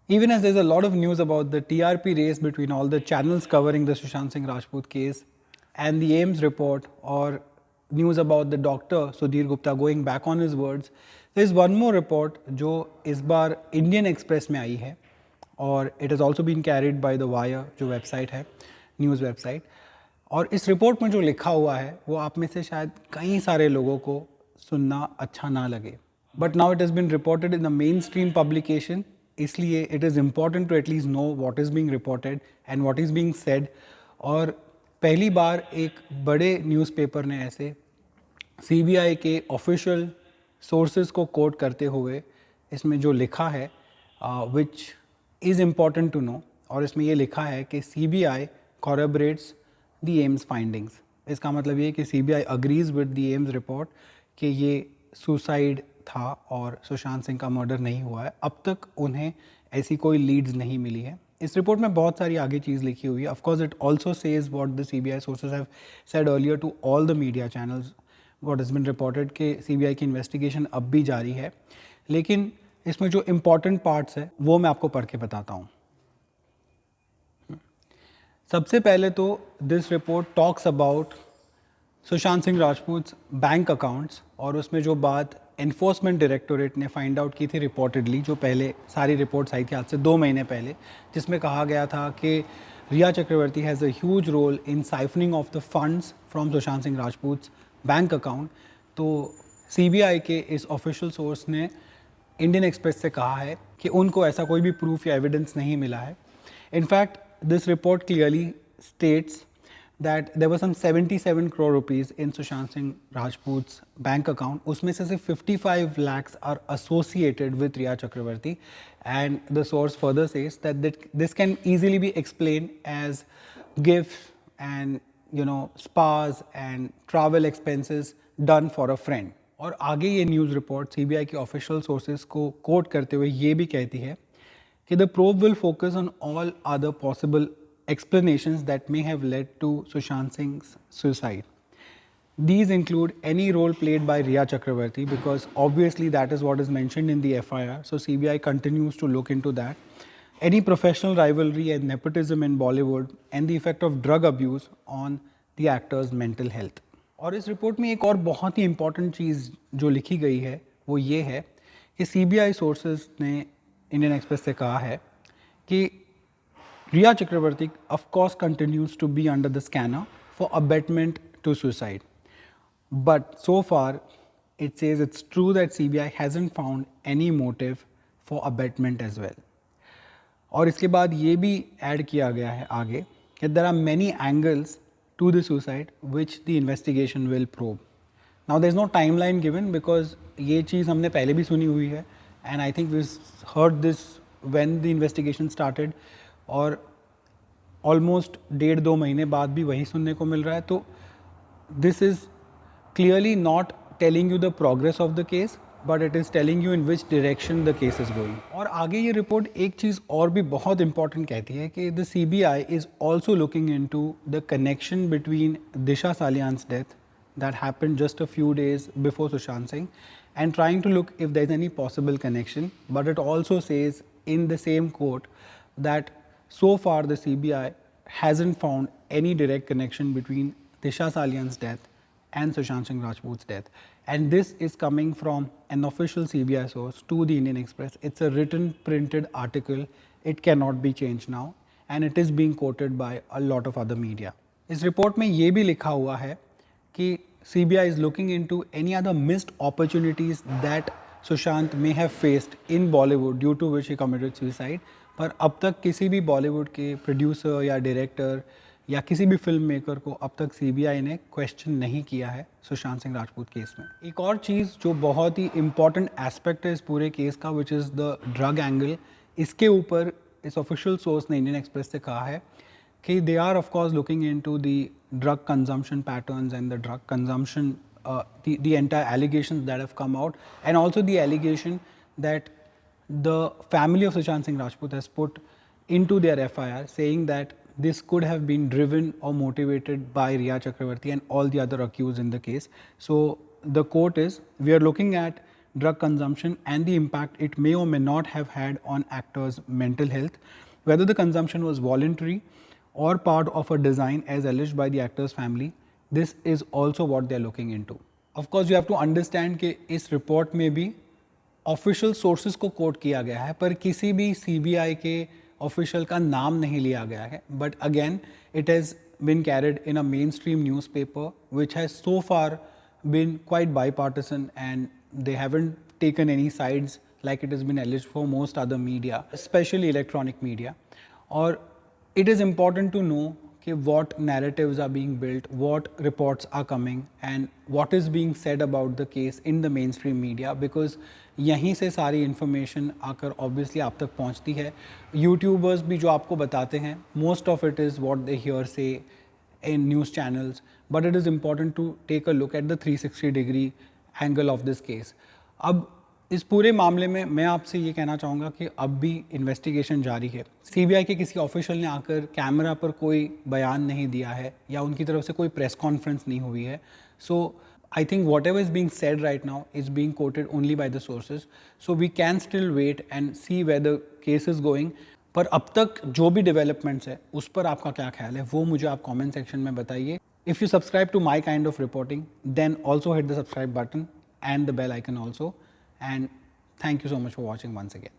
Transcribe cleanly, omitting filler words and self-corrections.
Even as there's a lot of news about the TRP race between all the channels covering the Sushant Singh Rajput case and the AIMS report, or news about the doctor Sudhir Gupta going back on his words, there's one more report जो इस बार Indian Express में आई है, और it has also been carried by the Wire जो website है, news website. और इस report में जो लिखा हुआ है वो आप में से शायद कई सारे लोगों को सुनना अच्छा ना लगे, but now it has been reported in the main stream publication, इसलिए it is important to at least know what is being reported and what is being said. और पहली बार एक बड़े न्यूज़पेपर ने ऐसे सीबीआई के ऑफिशियल सोर्सेज को कोट करते हुए इसमें जो लिखा है which is important to know, और इसमें ये लिखा है कि CBI corroborates the AIMS findings. इसका मतलब ये कि CBI agrees with the AIMS report कि ये सुसाइड था और सुशांत सिंह का मर्डर नहीं हुआ है. अब तक उन्हें ऐसी कोई लीड्स नहीं मिली है. इस रिपोर्ट में बहुत सारी आगे चीज़ लिखी हुई है. Of course it also says what the CBI sources have said earlier to all the media channels, what has been reported कि सीबीआई की इन्वेस्टिगेशन अब भी जारी है. लेकिन इसमें जो इम्पॉर्टेंट पार्ट्स है वो मैं आपको पढ़ के बताता हूँ. सबसे पहले तो this report talks about Sushant Singh Rajput bank accounts, और उसमें जो बात एनफोर्समेंट डायरेक्टोरेट ने फाइंड आउट की थी रिपोर्टेडली, जो पहले सारी रिपोर्ट्स आई थी आज से 2 महीने पहले, जिसमें कहा गया था कि Riya Chakraborty has a huge role in siphoning of the funds from Sushant Singh Rajput bank account. तो सीबीआई के इस ऑफिशियल सोर्स ने इंडियन एक्सप्रेस से कहा है कि उनको ऐसा कोई भी प्रूफ या एविडेंस नहीं मिला है. In fact this report clearly states that there was some 77 crore rupees in Sushant Singh Rajput's bank account. उसमें से सिर्फ 55 lakhs are associated with Riya Chakravarti, and the source further says that this can easily be explained as gifts and spas and travel expenses done for a friend. और आगे ये news report CBI की official sources को coat करते हुए ये भी कहती है कि the probe will focus on all other possible explanations that may have led to Sushant Singh's suicide. These include any role played by Riya Chakravarti, because obviously that is what is mentioned in the FIR, so CBI continues to look into that. Any professional rivalry and nepotism in Bollywood, and the effect of drug abuse on the actor's mental health. और इस report में एक और बहुत ही important चीज़ जो लिखी गई है वो ये है कि सीबीआई सोर्सेज ने इंडियन एक्सप्रेस से कहा है कि Riya Chakraborty of course continues to be under the scanner for abetment to suicide, but so far it says it's true that CBI hasn't found any motive for abetment as well. और इसके बाद ये भी add किया गया है आगे कि there are many angles to the suicide which the investigation will probe. Now there is no timeline given, because ये चीज़ हमने पहले भी सुनी हुई है, and I think we heard this when the investigation started, और almost 1.5-2 महीने बाद भी वही सुनने को मिल रहा है. तो this is clearly not telling you the progress of the case, but it is telling you in which direction the case is going. और आगे ये रिपोर्ट एक चीज़ और भी बहुत important कहती है कि the CBI is also looking into the connection between Disha Salian's death that happened just a few days before Sushant Singh, and trying to look if there is any possible connection. But it also says in the same quote that so far the CBI hasn't found any direct connection between Disha Salian's death and Sushant Singh Rajput's death. And this is coming from an official CBI source to the Indian Express. It's a written, printed article. It cannot be changed now, and it is being quoted by a lot of other media. इस report में ये भी लिखा हुआ है कि CBI is looking into any other missed opportunities that Sushant may have faced in Bollywood due to which he committed suicide. पर अब तक किसी भी बॉलीवुड के प्रोड्यूसर या डायरेक्टर या किसी भी फिल्म मेकर को अब तक सीबीआई ने क्वेश्चन नहीं किया है सुशांत सिंह राजपूत केस में. एक और चीज़ जो बहुत ही इम्पॉर्टेंट एस्पेक्ट है इस पूरे केस का, which is the drug angle, इसके ऊपर इस ऑफिशियल सोर्स ने इंडियन एक्सप्रेस से कहा है कि they are of course looking into the drug consumption patterns and the drug consumption, the entire allegations that have come out, and also the allegation that the family of Sushant Singh Rajput has put into their FIR, saying that this could have been driven or motivated by Riya Chakravarti and all the other accused in the case. So the quote is, "We are looking at drug consumption and the impact it may or may not have had on actors' mental health, whether the consumption was voluntary or part of a design as alleged by the actor's family. This is also what they are looking into. Of course, you have to understand कि इस report में भी official sources को coat किया गया है, पर किसी भी CBI के ऑफिशियल का नाम नहीं लिया गया है. But again it has been carried in a mainstream newspaper which has so far been quite bipartisan, and they haven't taken any sides like it has been alleged for most other media, especially electronic media. Or it is important to know what narratives are being built, what reports are coming, and what is being said about the case in the mainstream media, because यहीं से सारी information आकर obviously आप तक पहुंचती है. YouTubers भी जो आपको बताते हैं, most of it is what they hear say in news channels, but it is important to take a look at the 360-degree angle of this case. अब इस पूरे मामले में मैं आपसे ये कहना चाहूँगा कि अब भी इन्वेस्टिगेशन जारी है. CBI के किसी ऑफिशियल ने आकर कैमरा पर कोई बयान नहीं दिया है या उनकी तरफ से कोई प्रेस कॉन्फ्रेंस नहीं हुई है. So I think whatever is being said right now is being quoted only by the sources. So we can still wait and see where the case is going. पर अब तक जो भी developments है उस पर आपका क्या ख्याल है वो मुझे आप कॉमेंट सेक्शन में बताइए. If you subscribe to my kind of reporting then also hit the subscribe button and the bell icon also, and thank you so much for watching once again.